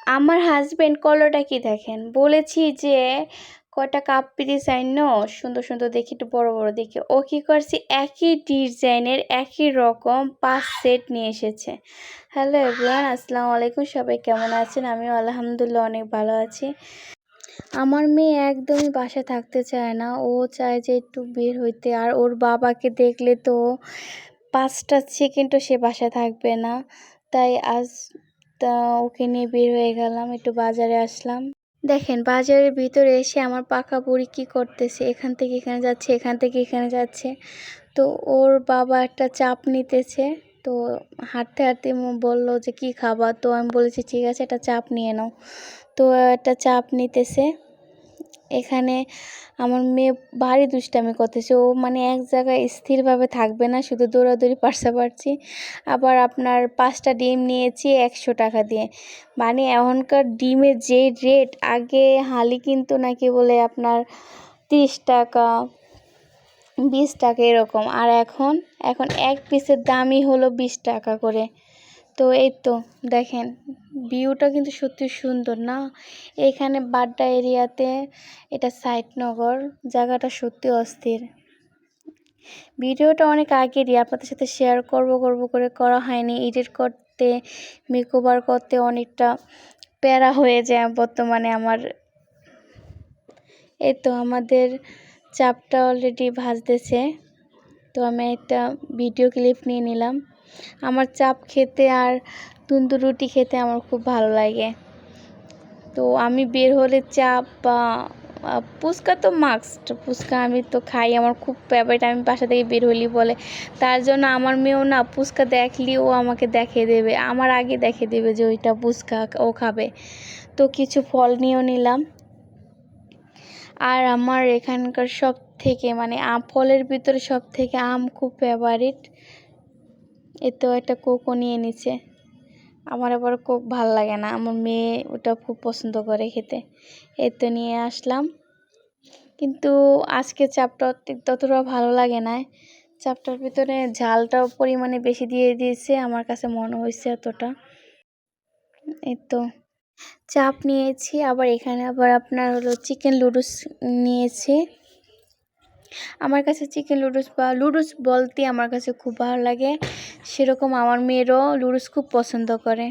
আমার হাজবেন্ড কলরটা কি দেখেন, বলেছি যে কয়টা কাপ ডিজাইন সুন্দর সুন্দর দেখি, একটু বড় বড় দেখি। ও কি করছে, একই ডিজাইনের একই রকম 5 সেট নিয়ে এসেছে। হ্যালো এভরিওয়ান, আসসালামু আলাইকুম। সবাই কেমন আছেন? আমিও আলহামদুলিল্লাহ অনেক ভালো আছি। আমার মেয়ে একদমই বাসায় থাকতে চায় না, ও চায় যে একটু বের হইতে। আর ওর বাবাকে দেখলে তো 5টা সেকেন্ডও সে বাসায় থাকবে না। তাই আজ ওকে নিয়ে বের হয়ে গেলাম, একটু বাজারে আসলাম। দেখেন বাজারের ভিতরে এসে আমার পাকা বুড়ি কি করতেছে, এখান থেকে এখানে যাচ্ছে, এখান থেকে এখানে যাচ্ছে। তো ওর বাবা একটা চাপ নিতেছে, তো হাঁটতে হাঁটতে বলল যে কি খাবা, তো আমি বলেছি ঠিক আছে একটা চাপ নিয়ে নাও। তো একটা চাপ নিতেছে। এখানে আমার মেয়ে ভারী দুষ্টামি করতেছে, ও মানে এক জায়গায় স্থিরভাবে থাকবে না, শুধু দৌড়াদৌড়ি পারছি। আবার আপনার 5টা ডিম নিয়েছি 100 টাকা দিয়ে। মানে এখনকার ডিমের যে রেট, আগে হালি কিন্তু নাকি বলে আপনার 30 টাকা 20 টাকা এরকম, আর এখন এক পিসের দামই হলো 20 টাকা করে। তো এই তো দেখেন ভিউটা কিন্তু সত্যি সুন্দর না? এখানে বাড্ডা এরিয়াতে, এটা সাইদনগর, জায়গাটা সত্যি অস্থির। ভিডিওটা অনেক আগেরই আপনাদের সাথে শেয়ার করব করে করা হয়নি। এডিট করতে, মেকওভার করতে অনেকটা প্যারা হয়ে যায় বর্তমানে আমার। এই তো আমাদের চাপটা অলরেডি ভাজতেছে, তো আমি একটা ভিডিও ক্লিপ নিয়ে নিলাম। আমার চাপ খেতে আর তন্দুর রুটি খেতে আমার খুব ভালো লাগে। তো আমি বের হলে চাপ বা ফুচকা তো মাস্ট, ফুচকা আমি তো খাই, আমার খুব ফেভারিট। আমি বাসা থেকে বের হলি বলে, তার জন্য আমার মেয়েও না ফুচকা দেখলি ও আমাকে দেখিয়ে দেবে, আমার আগে দেখিয়ে দেবে যে ওইটা ফুচকা, ও খাবে। তো কিছু ফল নিয়েও নিলাম। আর আমার এখানকার সব থেকে মানে ফলের ভিতরে সব থেকে আম খুব ফেভারিট। এ তো একটা কোকো নিয়ে নিচ্ছে। আমার আবার কোক ভাল লাগে না, আমার মেয়ে ওটা খুব পছন্দ করে খেতে। এই তো নিয়ে আসলাম, কিন্তু আজকে চাপটা ততটা ভালো লাগে না। চাপটার ভিতরে ঝালটাও পরিমাণে বেশি দিয়ে দিয়েছে, আমার কাছে মনে হয়েছে এতটা। এই তো চাপ নিয়েছি, আবার এখানে আবার আপনার হলো চিকেন লুডুস নিয়েছি। আমার কাছে চিকেন লুডুস বা লুডুস বলতে আমার কাছে খুব ভালো লাগে, সেরকম আমার মেয়েরও লুডুস খুব পছন্দ করে।